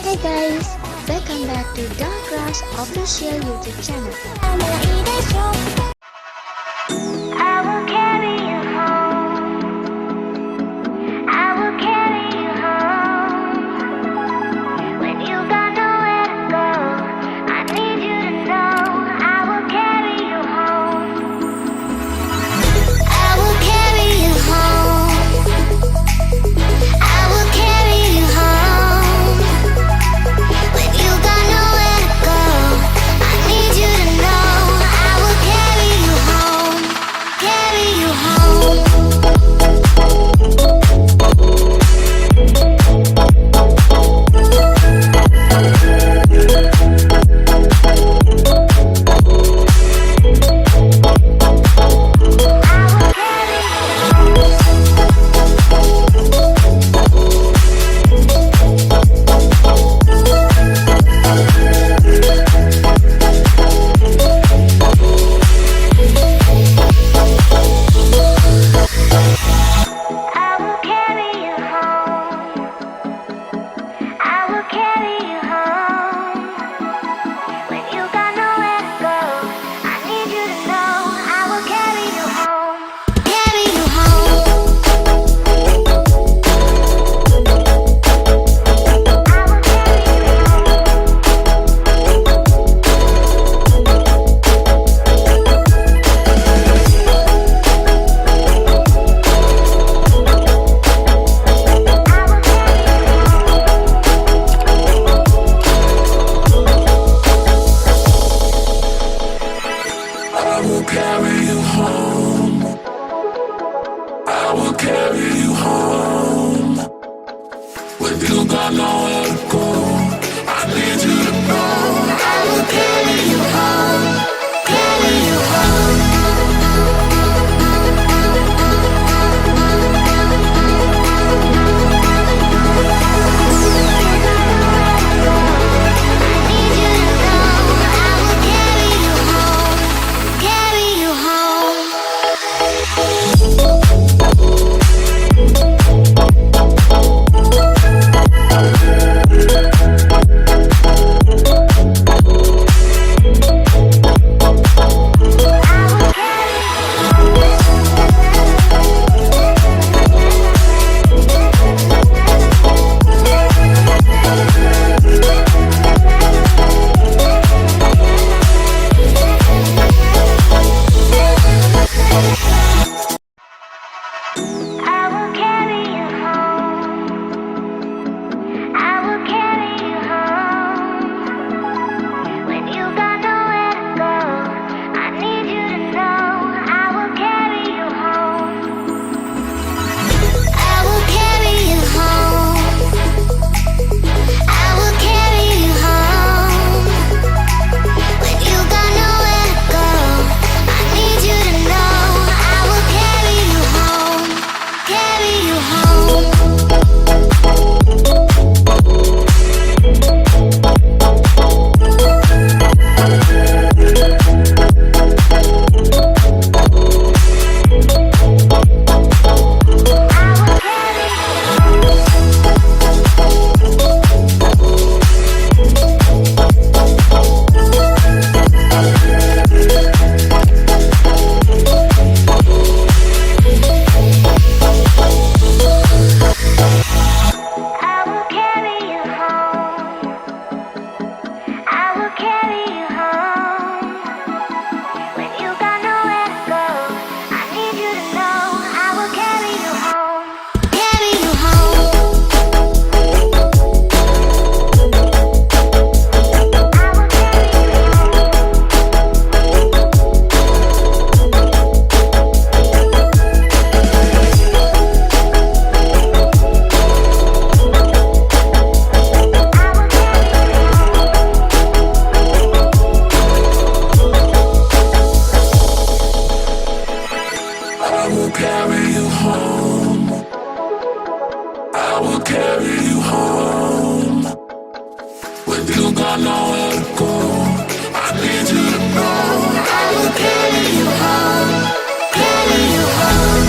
Hey guys, welcome back to DarkRush official YouTube channel. I will carry you home. I will carry you home. When you got nowhere to go, I need you to know I will carry you home. I will carry you home. I will carry you home. When you got nowhere to go, I need you to know I will carry you home. Carry you home. I will carry you home. I will carry you home. When you got nowhere to go, I need you to know I will carry you home. Carry you home. I will carry you I will carry you home. I will carry you home. When you got nowhere to go, I need you to know I will carry you home. Carry you home. need you to know I will carry you home. Carry you home. I will carry you home. I will carry you home. When you got nowhere to go, I need you to know I will carry you home. I will carry you home. I will carry you home. When you got nowhere to go, I need you to know I will carry you home. Carry you home. I will carry you. I will carry you home. I will carry you home. When you got nowhere to go, I need you to know I will carry you home. Carry you home. I will I will carry you home. I will carry you home. When you got nowhere to go, I need you to know I will carry you home. Carry you home.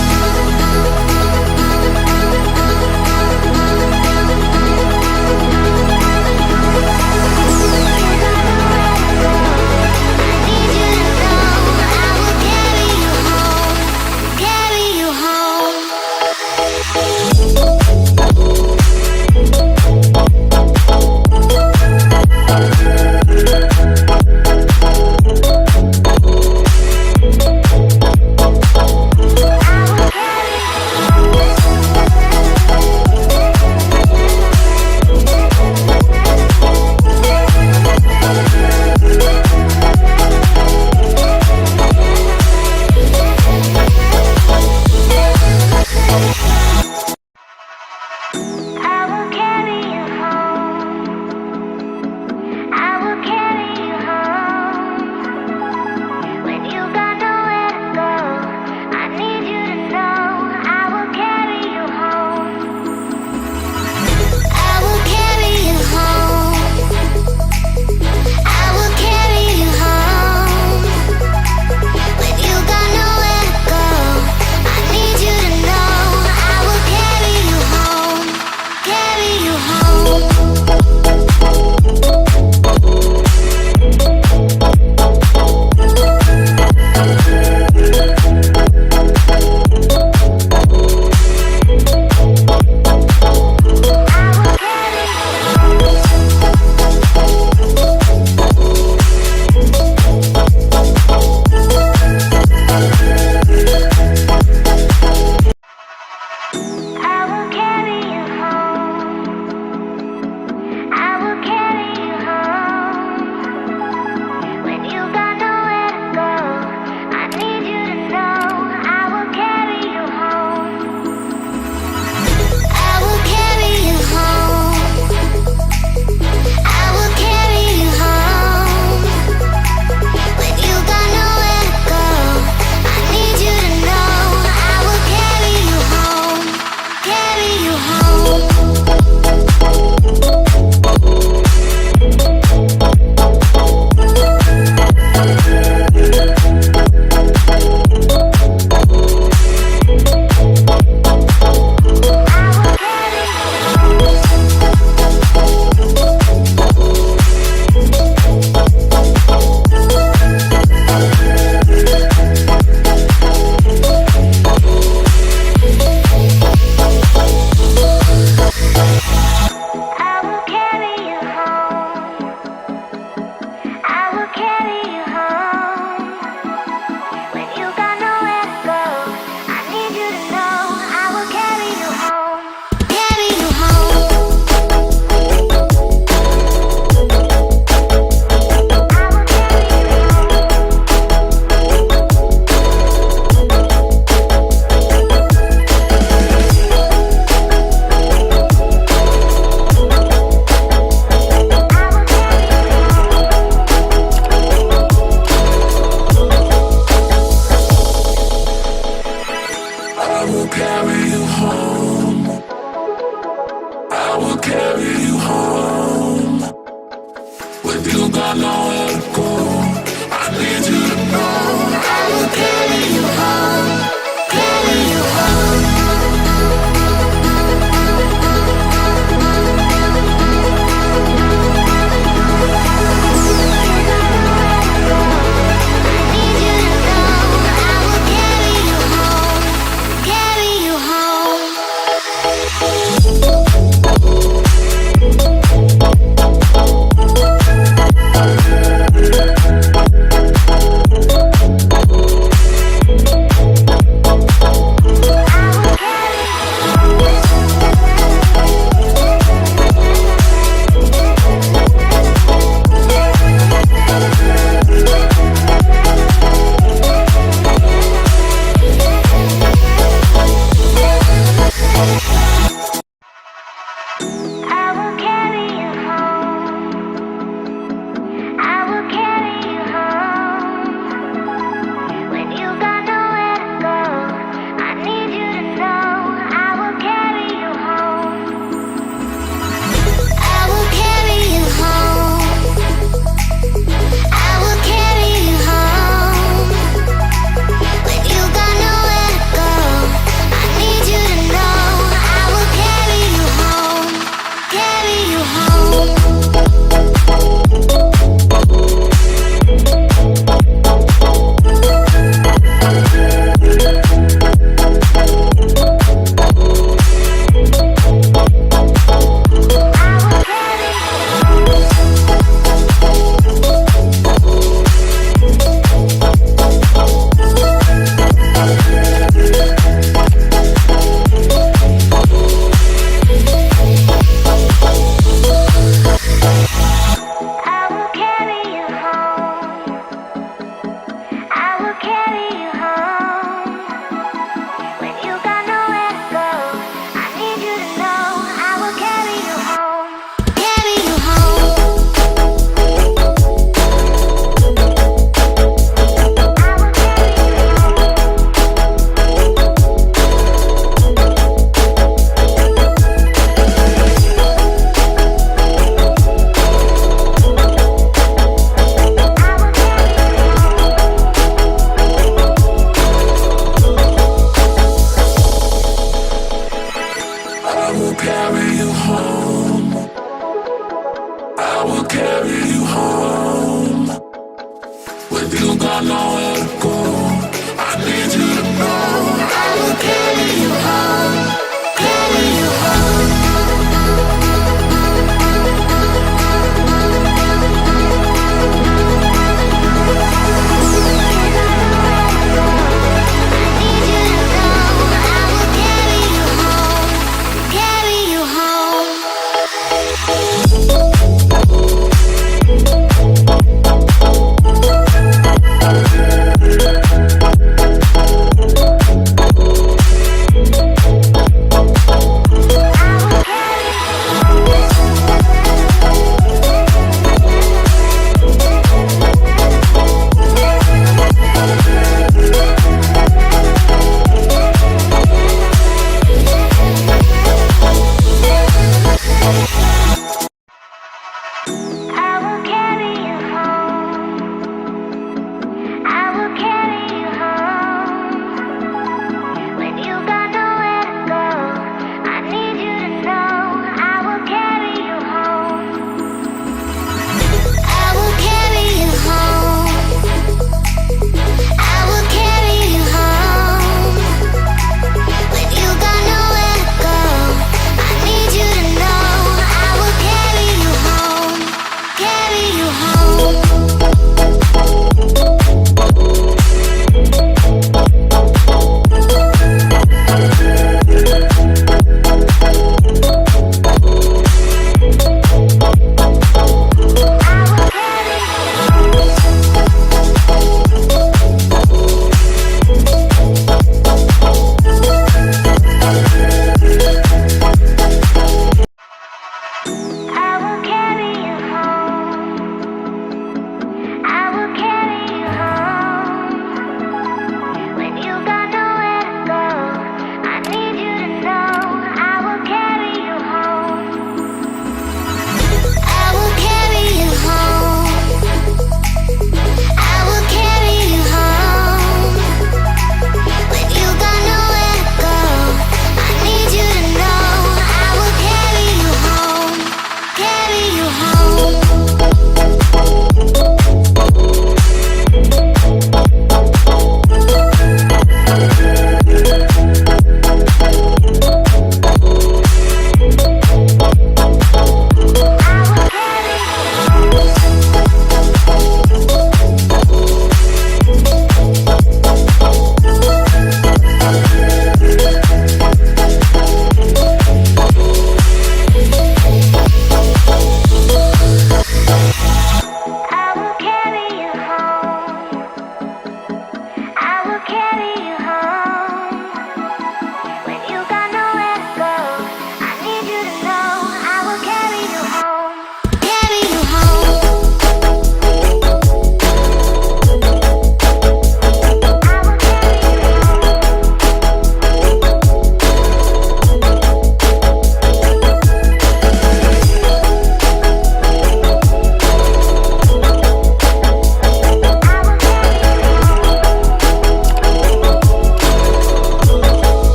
carry you home. When you got nowhere to go, I need you to know I will carry you home, carry you home.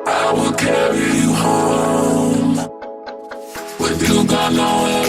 I will carry you home. When you got nowhere